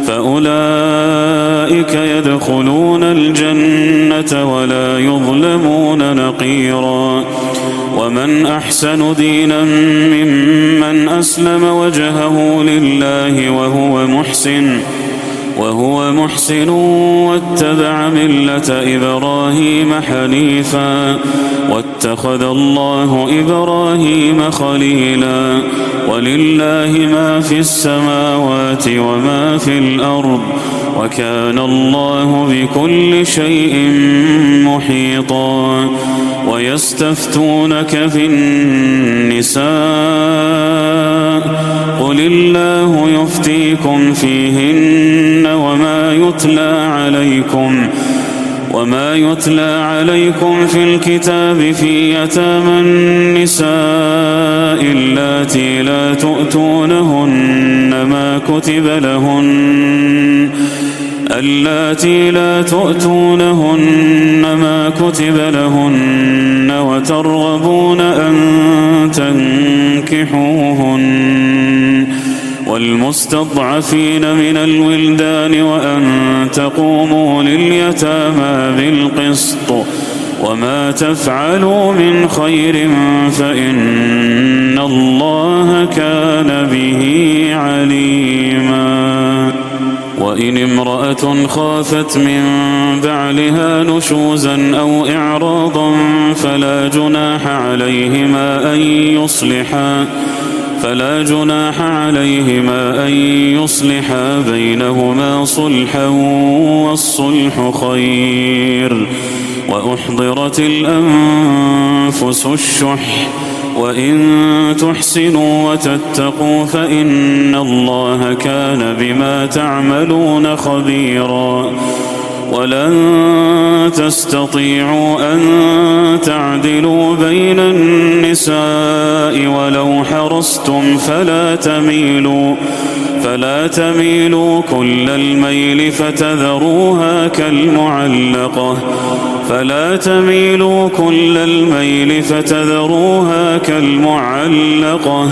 فأولئك يدخلون الجنة ولا يظلمون نقيرا. ومن أحسن دينا ممن أسلم وجهه لله وهو محسن واتبع ملة إبراهيم حنيفا واتخذ الله إبراهيم خليلا. ولله ما في السماوات وما في الأرض وكان الله بكل شيء محيطا ويستفتونك في النساء قل الله يفتيكم فيهن وما يتلى عليكم في الكتاب في يتامى النساء اللاتي لا تؤتونهن ما كتب لهن وترغبون أن تنكحوهن والمستضعفين من الولدان وأن تقوموا لليتامى بالقسط وما تفعلوا من خير فإن الله كان به عليما وإن امرأة خافت من بعلها نشوزا أو إعراضا فلا جناح عليهما أن يصلحا بينهما صلحا والصلح خير وأحضرت الأنفس الشح وإن تحسنوا وتتقوا فإن الله كان بما تعملون خبيرا ولن تستطيعوا أن تعدلوا بين النساء ولو حرصتم فلا تميلوا كل الميل فتذروها كالمعلقة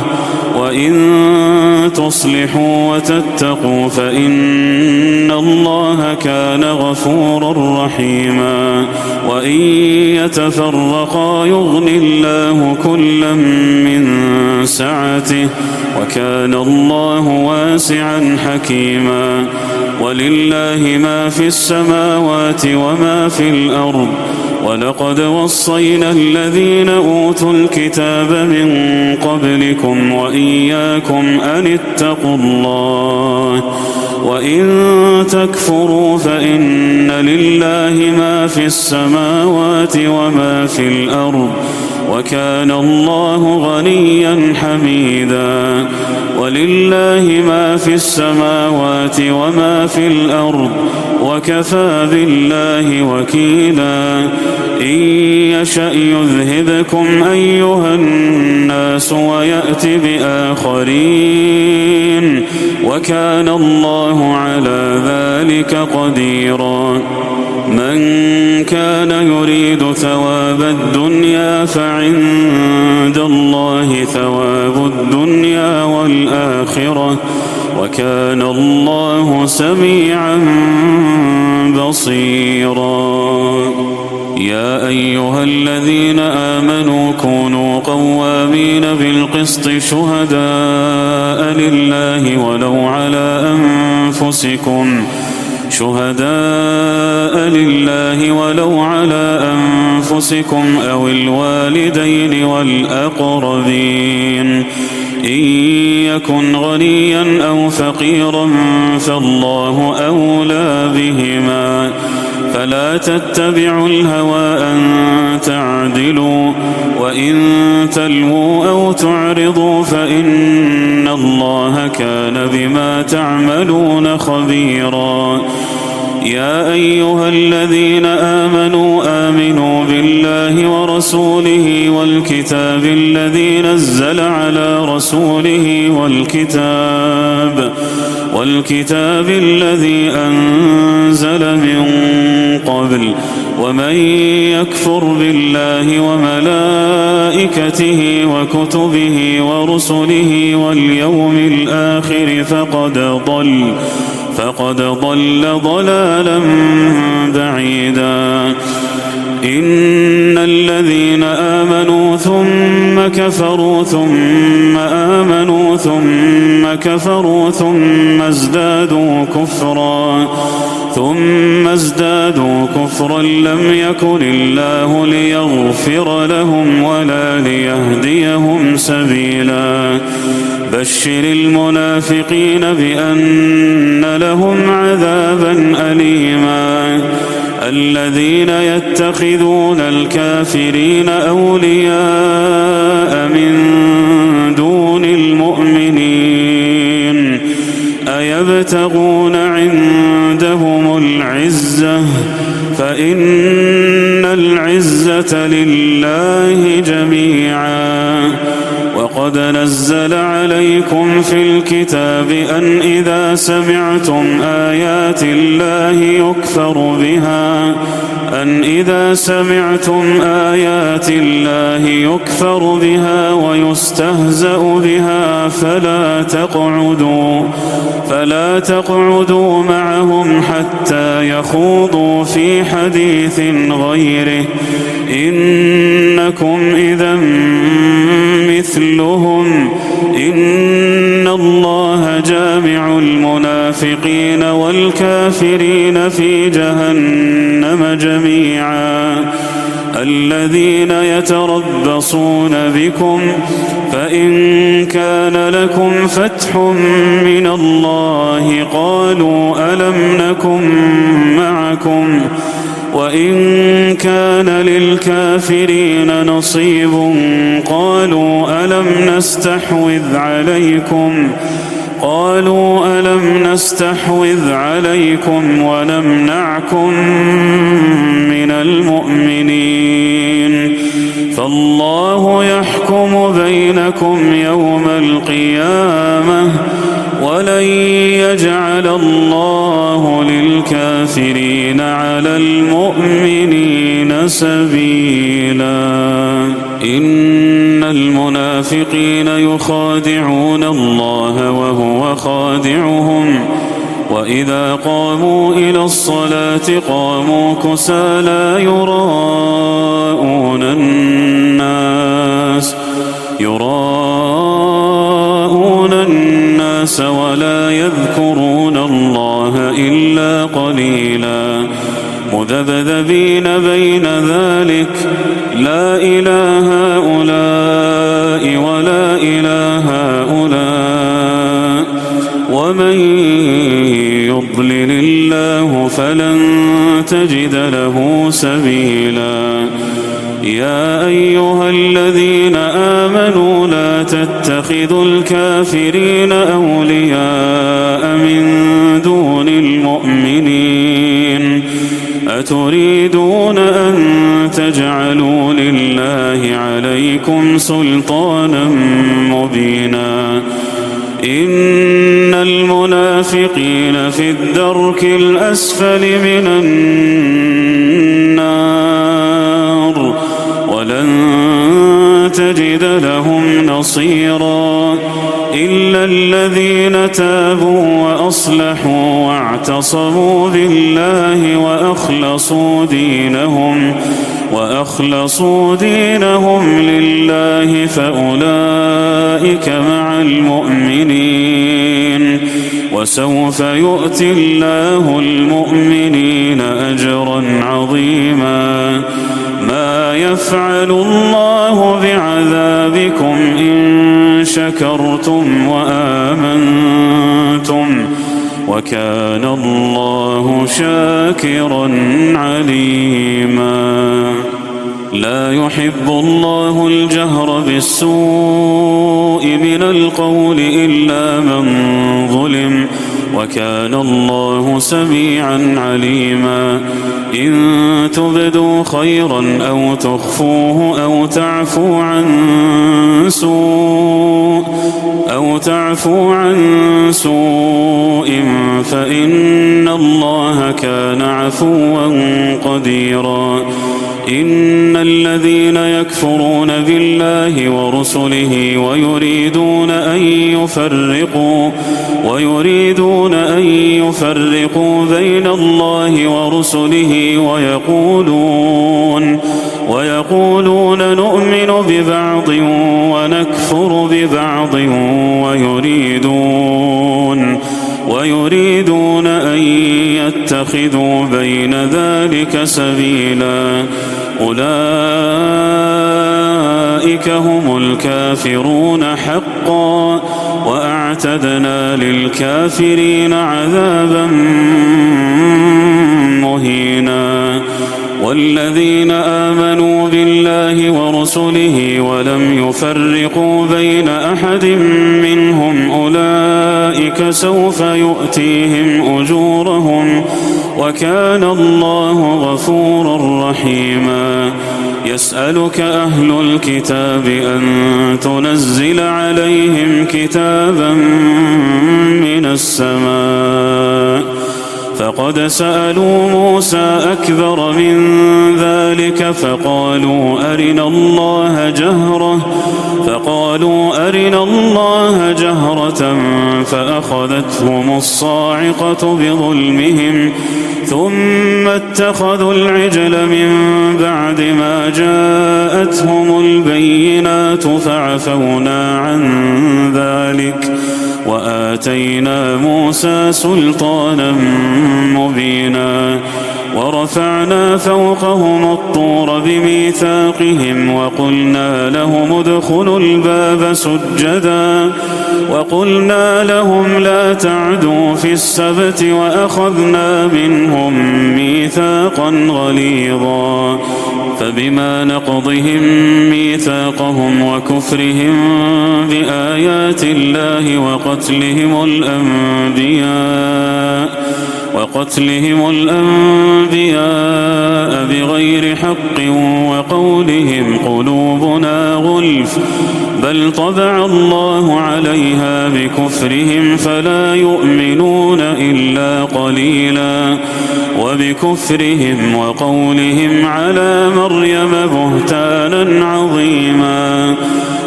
وإن تصلحوا وتتقوا فإن الله كان غفورا رحيما وإن يتفرقا يغن الله كلا من سعته وكان الله واسعا حكيما ولله ما في السماوات وما في الأرض ولقد وصينا الذين أوتوا الكتاب من قبلكم وإياكم أن اتقوا الله وإن تكفروا فإن لله ما في السماوات وما في الأرض وكان الله غنيا حميدا ولله ما في السماوات وما في الأرض وكفى بالله وكيلا إن يشأ يذهبكم أيها الناس ويأت بآخرين وكان الله على ذلك قديرا من كان يريد ثواب الدنيا فعند الله ثواب الدنيا والآخرة وكان الله سميعا بصيرا يا أيها الذين آمنوا كونوا قوامين بالقسط شهداء لله ولو على أنفسكم أو الوالدين والأقربين إن يكن غنيا أو فقيرا فالله أولى بهما فلا تتبعوا الهوى أن تعدلوا وإن تلووا أو تعرضوا فإن الله كان بما تعملون خبيرا يا أيها الذين آمنوا بالله ورسوله والكتاب الذي نزل على رسوله والكتاب الذي أنزل من قبل ومن يكفر بالله وملائكته وكتبه ورسله واليوم الآخر فقد ضل ضلالا بعيدا إن الذين آمنوا ثم كفروا ثم آمنوا ثم كفروا ثم ازدادوا كفرا لم يكن الله ليغفر لهم ولا ليهديهم سبيلا بشر المنافقين بأن لهم عذابا أليما الذين يتخذون الكافرين أولياء من دون المؤمنين أيبتغون عندهم العزة فإن العزة لله جميعا وقد نزل عليكم في الكتاب أن إذا سمعتم آيات الله يكفر بها ويستهزأ بها فلا تقعدوا معهم حتى يخوضوا في حديث غيره إنكم إذا مثلهم إن الله جامع المنافقين والكافرين في جهنم جميعا الذين يتربصون بكم فإن كان لكم فتح من الله قالوا ألم نكن معكم وإن كان للكافرين نصيب قالوا ألم نستحوذ عليكم ونمنعكم من المؤمنين فالله يحكم بينكم يوم القيامة ولن يجعل الله للكافرين على المؤمنين سبيلا إن المنافقين يخادعون الله وهو خادعهم وإذا قاموا إلى الصلاة قاموا كسالى يراءون الناس ولا يذكرون الله إلا قليلا مذبذبين بين ذلك لا إله هؤلاء ولا إله هؤلاء ومن يضلل الله فلن تجد له سبيلا يا أيها الذين آمنوا لا تتخذوا الكافرين أولياء من دون المؤمنين أتريدون أن تجعلوا لله عليكم سلطانا مبينا إن المنافقين في الدرك الأسفل من النار ولن تجد لهم نصيرا إلا الذين تابوا وأصلحوا واعتصموا بالله وأخلصوا دينهم لله فأولئك مع المؤمنين وسوف يؤتي الله المؤمنين أجرا عظيما ما يفعل الله بعذابكم إن شكرتم وآمنتم وكان الله شاكرا عليما لا يحب الله الجهر بالسوء من القول إلا من ظلم وكان الله سميعا عليما إن تبدوا خيرا أو تخفوه أو تعفو عن سوء فإن الله كان عفوا قديرا إن الذين يكفرون بالله ورسله ويريدون أن يفرقوا بين الله ورسله ويقولون نؤمن ببعض ونكفر ببعض ويريدون أن يتخذوا بين ذلك سبيلا أولئك هم الكافرون حقا وأعتدنا للكافرين عذابا مهينا. والذين آمنوا بالله ورسله ولم يفرقوا بين أحد منهم أولئك سوف يؤتيهم أجورهم وكان الله غفورا رحيما. يسألك أهل الكتاب أن تنزل عليهم كتابا من السماء فقد سألوا موسى أكبر من ذلك فقالوا أرنا الله جهرة فأخذتهم الصاعقة بظلمهم ثم اتخذوا العجل من بعد ما جاءتهم البينات فعفونا عن ذلك وآتينا موسى سلطانا مبينا. ورفعنا فوقهم الطور بميثاقهم وقلنا لهم ادخلوا الباب سجدا وقلنا لهم لا تعدوا في السبت وأخذنا منهم ميثاقا غليظا. فبما نقضهم ميثاقهم وكفرهم بآيات الله وقتلهم الأنبياء بغير حق وقولهم قلوبنا غلف بل طبع الله عليها بكفرهم فلا يؤمنون إلا قليلا. وبكفرهم وقولهم على مريم بهتانا عظيما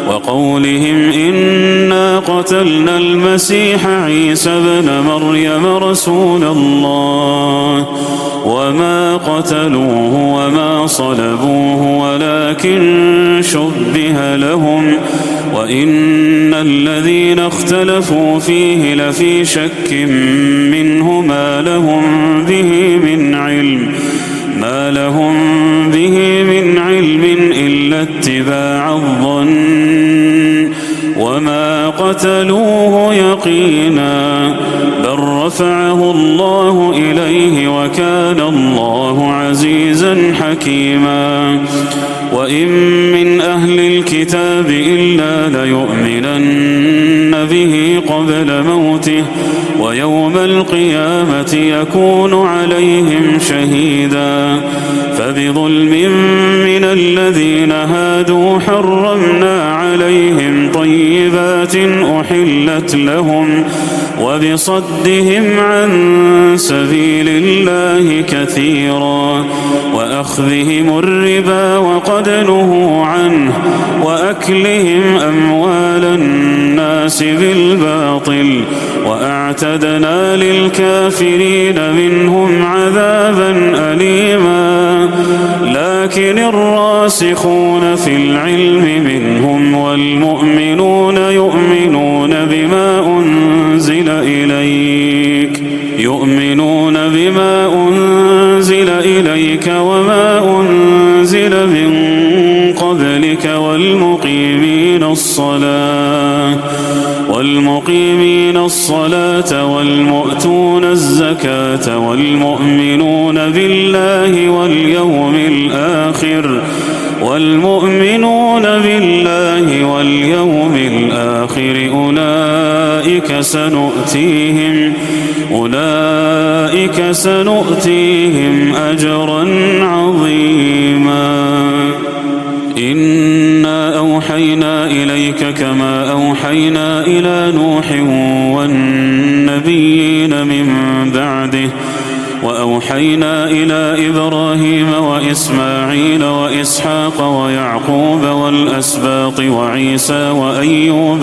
وقولهم إنا قتلنا المسيح عيسى ابن مريم رسول الله وما قتلوه وما صلبوه ولكن شبه لهم وإن الذين اختلفوا فيه لفي شك منه ما لهم به من علم إلا اتباع الظن وما قتلوه يقينا بل رفعه الله إليه وكان الله عزيزا حكيما. وإن من أهل الكتاب إلا ليؤمنن به قبل موته ويوم القيامة يكون عليهم شهيدا. فبظلم من الذين هادوا حرمنا عليهم طيبات أحلت لهم وبصدهم عن سبيل الله كثيرا وأخذهم الربا وقد نهوا عنه وأكلهم أموال الناس بالباطل وأعتدنا للكافرين منهم عذابا أليما. لكن الراسخون في العلم منهم والمؤمنون يؤمنون بما أنزل إليك وما أنزل من قبلك والمقيمين الصلاة والمؤتون الزكاة والمؤمنون بالله واليوم الآخر أولئك سنؤتيهم أجرا عظيما. إنا أوحينا إليك كما أوحينا إلى نوح والنبيين من بعده وأوحينا إلى إبراهيم وإسماعيل وإسحاق ويعقوب والأسباط وعيسى وأيوب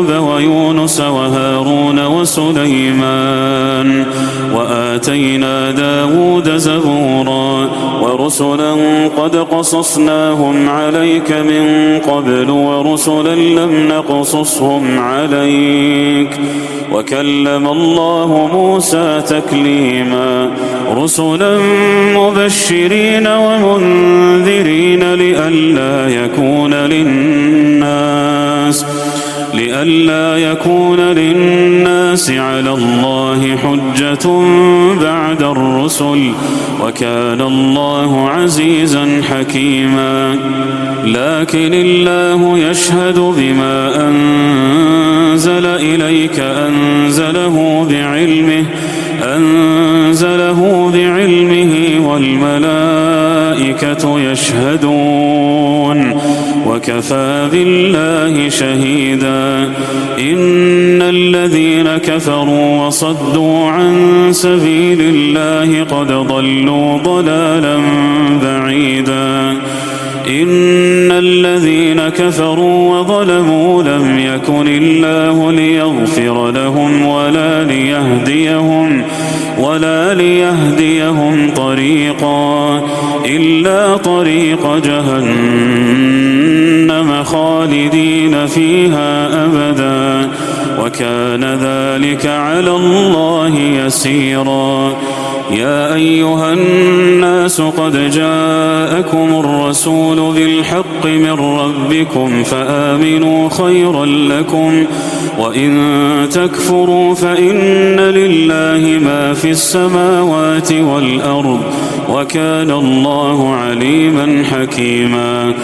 ويونس وهارون وسليمان وآتينا داود زبورا ورسلا قد قصصناهم عليك من قبل ورسلا لم نقصصهم عليك وكلم الله موسى تكليما. رسلا مبشرين ومنذرين لئلا يكون للناس لئلا يكون للناس على الله حجة بعد الرسل، وكان الله عزيزا حكيما. لكن الله يشهد بما أنزل إليك أنزله بعلمه والملائكة يشهدون وكفى بالله شهيدا. إن الذين كفروا وصدوا عن سبيل الله قد ضلوا ضلالا بعيدا. إن الذين كفروا وظلموا لم يكن الله ليغفر لهم ولا ليهديهم طريقا إلا طريق جهنم خالدين فيها أبدا، وكان ذلك على الله يسيرا. يا أيها الناس قد جاءكم الرسول بالحق من ربكم فآمنوا خيرا لكم، وإن تكفروا فإن لله ما في السماوات والأرض، وكان الله عليما حكيما.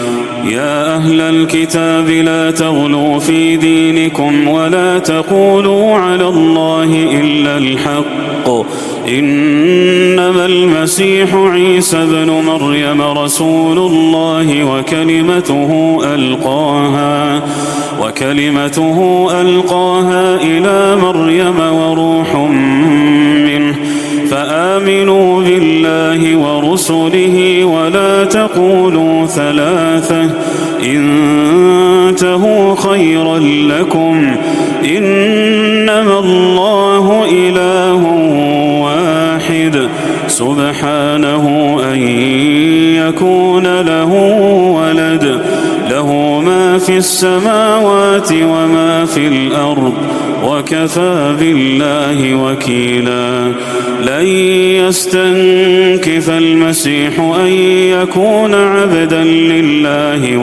يا أهل الكتاب لا تغلوا في دينكم ولا تقولوا على الله إلا الحق، إنما المسيح عيسى ابن مريم رسول الله وكلمته ألقاها إلى مريم وروح منه، فآمنوا بالله ورسله ولا تقولوا ثلاثة، انتهوا خيرا لكم، إنما الله إله واحد سبحانه أن يكون له ولد، له ما في السماوات وما في الأرض، وكفى بالله وكيلا. لن يستنكف المسيح أن يكون عبدا لله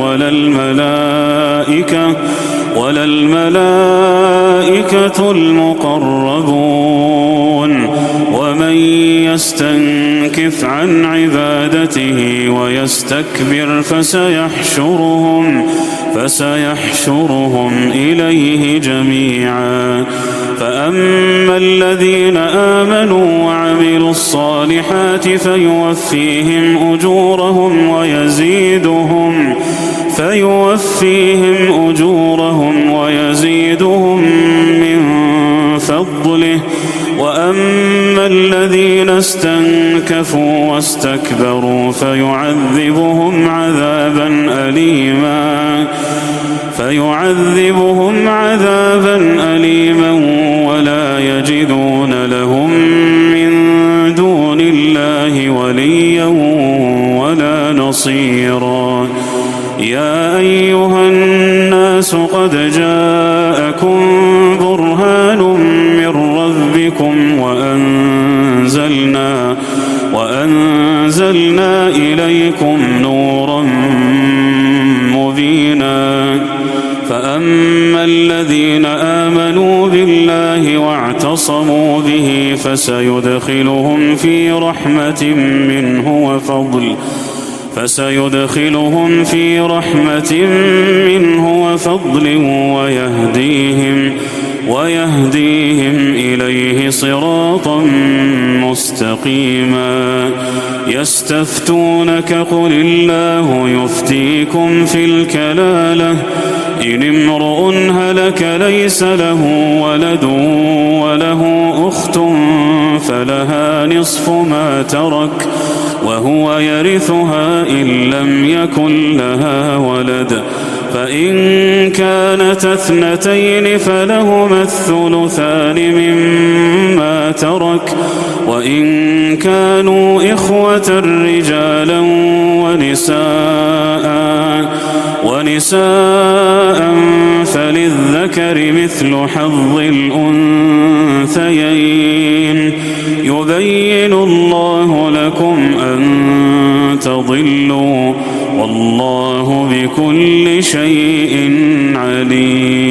ولا الملائكة المقربون، ومن يستنكف عن عبادته ويستكبر فسيحشرهم إليه جميعا. فأما الذين آمنوا وعملوا الصالحات فيوفيهم أجورهم ويزيدهم من فضله، وأما الذين استنكفوا واستكبروا فيعذبهم عذابا أليما ولا يجدون لهم من دون الله وليا ولا نصيرا. يا أيها الناس قد جاءكم برهان من ربكم وأنزلنا إليكم نورا مبينا. فأما الذين آمنوا بالله واعتصموا به فسيدخلهم في رحمة منه وفضل ويهديهم إليه صراطا مستقيما. يستفتونك قل الله يفتيكم في الكلالة، إن امرؤ هلك ليس له ولد وله أخت فلها نصف ما ترك وهو يرثها إن لم يكن لها ولد، فإن كانت اثنتين فلهما الثلثان مما ترك، وإن كانوا إخوة رجالا ونساء فللذكر مثل حظ الأنثيين. يبين الله لكم أن تضلوا، والله بكل شيء عليم.